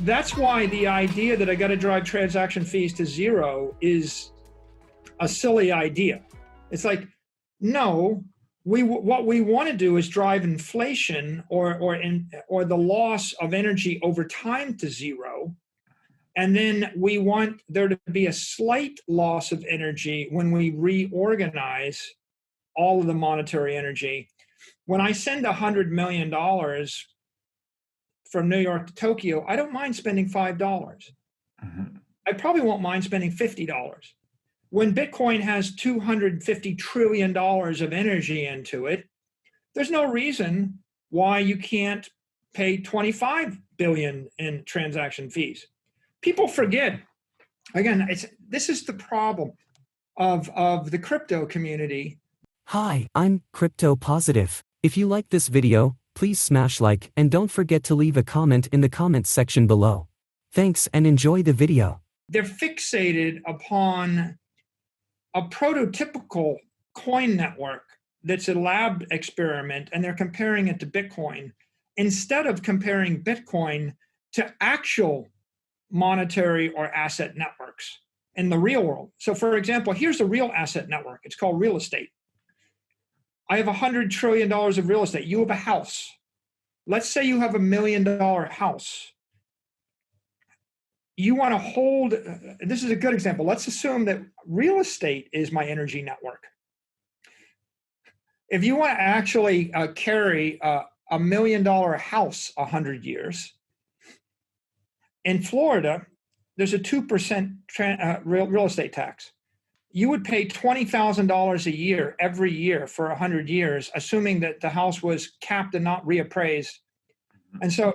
That's why the idea that I got to drive transaction fees to zero is a silly idea. It's like, no, what we want to do is drive inflation or the loss of energy over time to zero. And then we want there to be a slight loss of energy when we reorganize all of the monetary energy. When I send $100 million from New York to Tokyo, I don't mind spending $5. Mm-hmm. I probably won't mind spending $50. When Bitcoin has $250 trillion of energy into it, there's no reason why you can't pay 25 billion in transaction fees. People forget, again, this is the problem of the crypto community. Hi, I'm Crypto Positive. If you like this video, please smash like and don't forget to leave a comment in the comments section below. Thanks and enjoy the video. They're fixated upon a prototypical coin network that's a lab experiment, and they're comparing it to Bitcoin instead of comparing Bitcoin to actual monetary or asset networks in the real world. So for example, here's a real asset network. It's called real estate. I have $100 trillion of real estate. You have a house. Let's say you have $1 million house. You want to hold, this is a good example. Let's assume that real estate is my energy network. If you want to actually carry a $1 million house 100 years, in Florida, there's a 2% real estate tax. You would pay $20,000 a year every year for 100 years, assuming that the house was capped and not reappraised. And so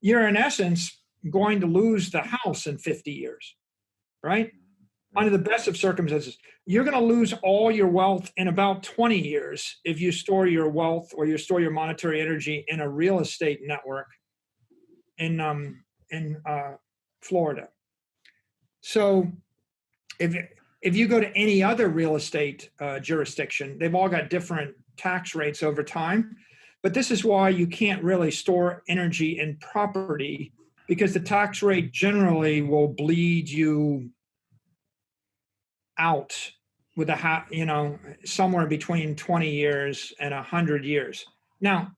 you're in essence going to lose the house in 50 years, right? Under the best of circumstances, you're going to lose all your wealth in about 20 years if you store your wealth or you store your monetary energy in a real estate network in Florida. So if you go to any other real estate jurisdiction, they've all got different tax rates over time. But this is why you can't really store energy in property, because the tax rate generally will bleed you out with somewhere between 20 years and 100 years. Now,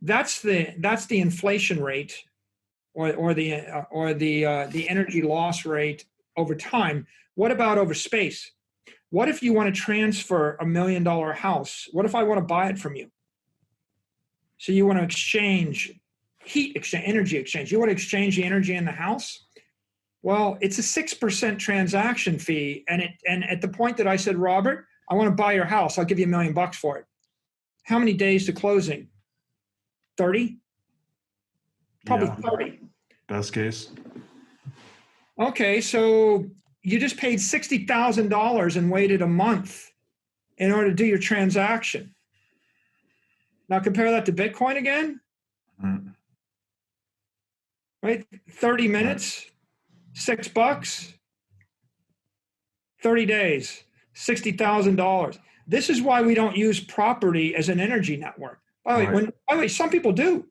that's the inflation rate or the energy loss rate over time. What about over space? What if you want to transfer $1 million house? What if I want to buy it from you? So you want to exchange energy exchange. You want to exchange the energy in the house? Well, it's a 6% transaction fee. And at the point that I said, Robert, I want to buy your house, I'll give you $1 million for it. How many days to closing? 30? Probably 30. Best case. Okay, so you just paid $60,000 and waited a month in order to do your transaction. Now compare that to Bitcoin again. Mm-hmm. Right? 30 minutes, $6, 30 days, $60,000. This is why we don't use property as an energy network. By the way, some people do.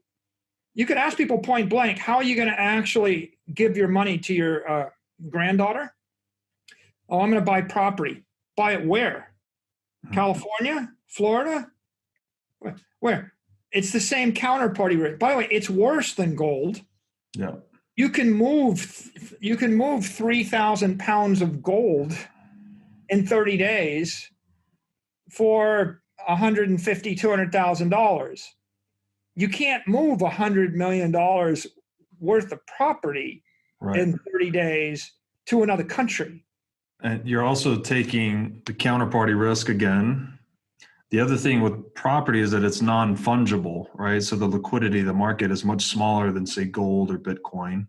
You could ask people point blank, how are you going to actually give your money to your granddaughter? Oh, I'm going to buy property. Buy it where? California? Florida? Where? It's the same counterparty rate. By the way, it's worse than gold. Yeah. You can move 3,000 pounds of gold in 30 days for $150,000, $200,000. You can't move $100 million worth of property in 30 days to another country. And you're also taking the counterparty risk again. The other thing with property is that it's non-fungible, right? So the liquidity of the market is much smaller than, say, gold or Bitcoin.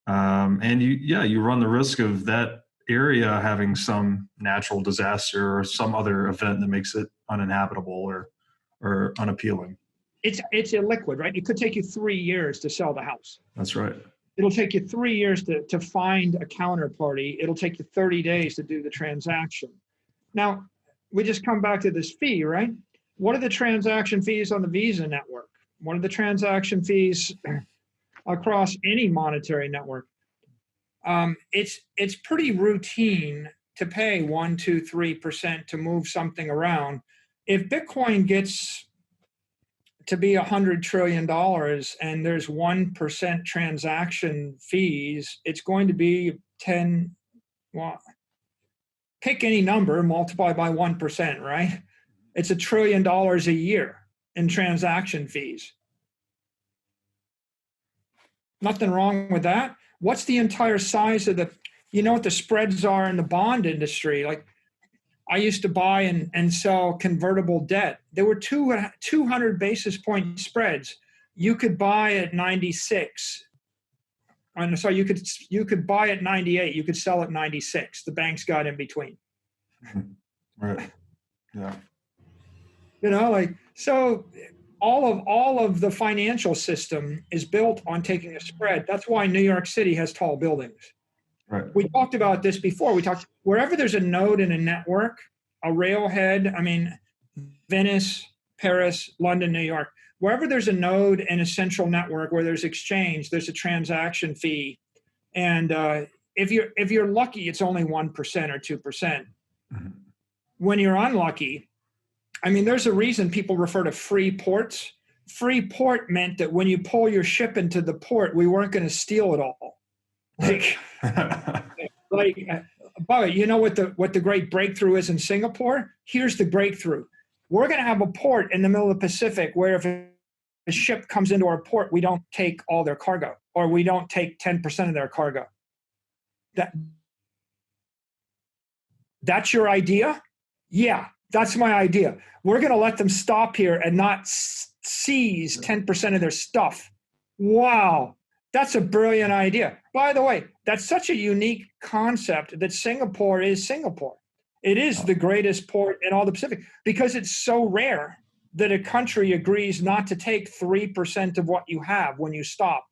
And you run the risk of that area having some natural disaster or some other event that makes it uninhabitable or unappealing. It's illiquid, right? It could take you 3 years to sell the house. That's right. It'll take you 3 years to find a counterparty. It'll take you 30 days to do the transaction. Now, we just come back to this fee, right? What are the transaction fees on the Visa network? What are the transaction fees across any monetary network. It's pretty routine to pay 1, 2, 3% to move something around. If Bitcoin gets to be $100 trillion and there's 1% transaction fees, it's going to be 10, well, pick any number, multiply by 1%, right? It's $1 trillion a year in transaction fees. Nothing wrong with that. What's the entire size of you know what the spreads are in the bond industry? Like, I used to buy and sell convertible debt. There were 200 basis point spreads. You could buy at 96. And so you could buy at 98. You could sell at 96. The banks got in between. Right. Yeah. You know, like, so all of the financial system is built on taking a spread. That's why New York City has tall buildings. Right. We talked about this before. We talked wherever there's a node in a network, a railhead, I mean, Venice, Paris, London, New York, wherever there's a node in a central network where there's exchange, there's a transaction fee. And if you're lucky, it's only 1% or 2%. Mm-hmm. When you're unlucky, I mean, there's a reason people refer to free ports. Free port meant that when you pull your ship into the port, we weren't going to steal it all. But you know what the great breakthrough is in Singapore? Here's the breakthrough. We're going to have a port in the middle of the Pacific where if a ship comes into our port, we don't take all their cargo, or we don't take 10% of their cargo. That's your idea? Yeah, that's my idea. We're going to let them stop here and not seize 10% of their stuff. Wow. That's a brilliant idea. By the way, that's such a unique concept that Singapore is Singapore. It is the greatest port in all the Pacific because it's so rare that a country agrees not to take 3% of what you have when you stop.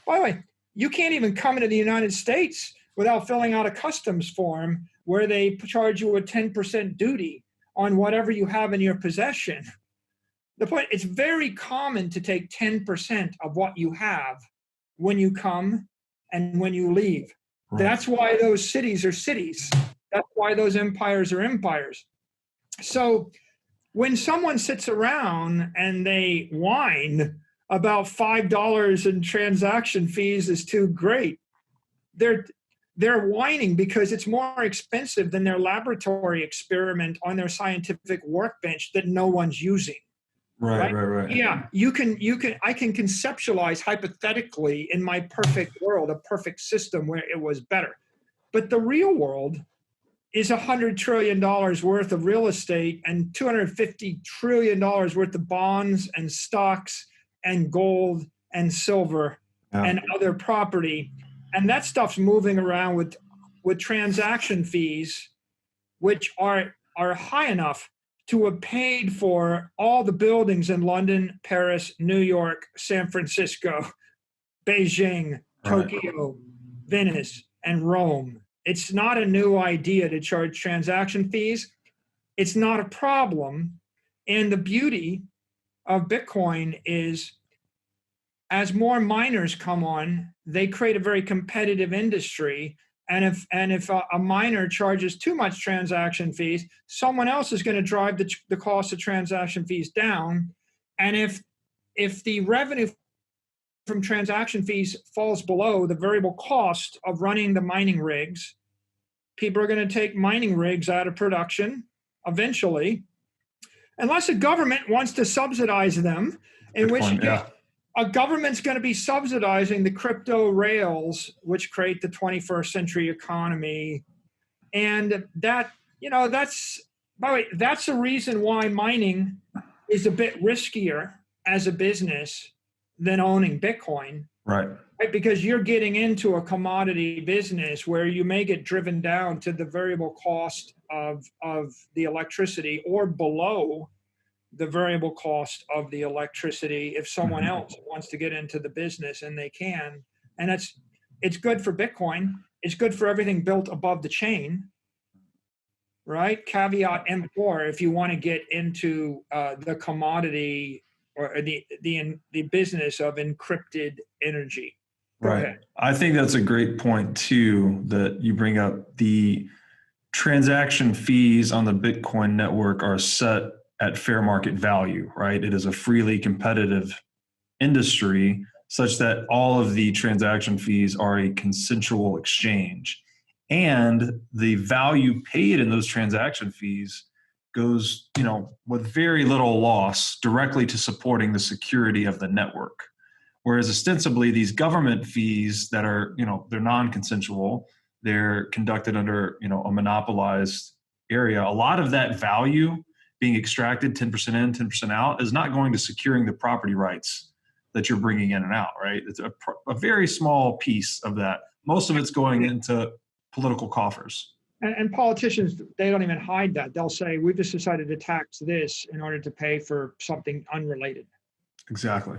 By the way, you can't even come into the United States without filling out a customs form where they charge you a 10% duty on whatever you have in your possession. The point, it's very common to take 10% of what you have when you come and when you leave. Right. That's why those cities are cities. That's why those empires are empires. So when someone sits around and they whine about $5 in transaction fees is too great, they're whining because it's more expensive than their laboratory experiment on their scientific workbench that no one's using. Right. Yeah, I can conceptualize hypothetically in my perfect world, a perfect system where it was better. But the real world is $100 trillion worth of real estate and $250 trillion worth of bonds and stocks and gold and silver and other property. And that stuff's moving around with transaction fees, which are high enough to have paid for all the buildings in London, Paris, New York, San Francisco, Beijing, Tokyo, Venice, and Rome. It's not a new idea to charge transaction fees. It's not a problem. And the beauty of Bitcoin is as more miners come on, they create a very competitive industry. And if a miner charges too much transaction fees, someone else is going to drive the cost of transaction fees down. And if the revenue from transaction fees falls below the variable cost of running the mining rigs, people are going to take mining rigs out of production eventually, unless a government wants to subsidize them, in which case a government's going to be subsidizing the crypto rails, which create the 21st century economy. And that's by the way, that's the reason why mining is a bit riskier as a business than owning Bitcoin. Right? Because you're getting into a commodity business where you may get driven down to the variable cost of the electricity or below the variable cost of the electricity if someone else wants to get into the business, and they can. And it's good for Bitcoin. It's good for everything built above the chain, right? Caveat emptor, if you want to get into the commodity or the business of encrypted energy. Go Right. ahead. I think that's a great point too, that you bring up. The transaction fees on the Bitcoin network are set at fair market value, right? It is a freely competitive industry such that all of the transaction fees are a consensual exchange. And the value paid in those transaction fees goes, with very little loss directly to supporting the security of the network. Whereas ostensibly these government fees that are, they're non-consensual, they're conducted under, a monopolized area. A lot of that value being extracted 10% in, 10% out is not going to securing the property rights that you're bringing in and out, right? It's a very small piece of that. Most of it's going into political coffers. And politicians, they don't even hide that. They'll say, we've just decided to tax this in order to pay for something unrelated. Exactly.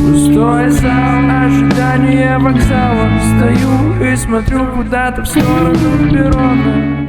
Пустой зал, ожидание вокзала. Стою и смотрю куда-то в сторону перрона.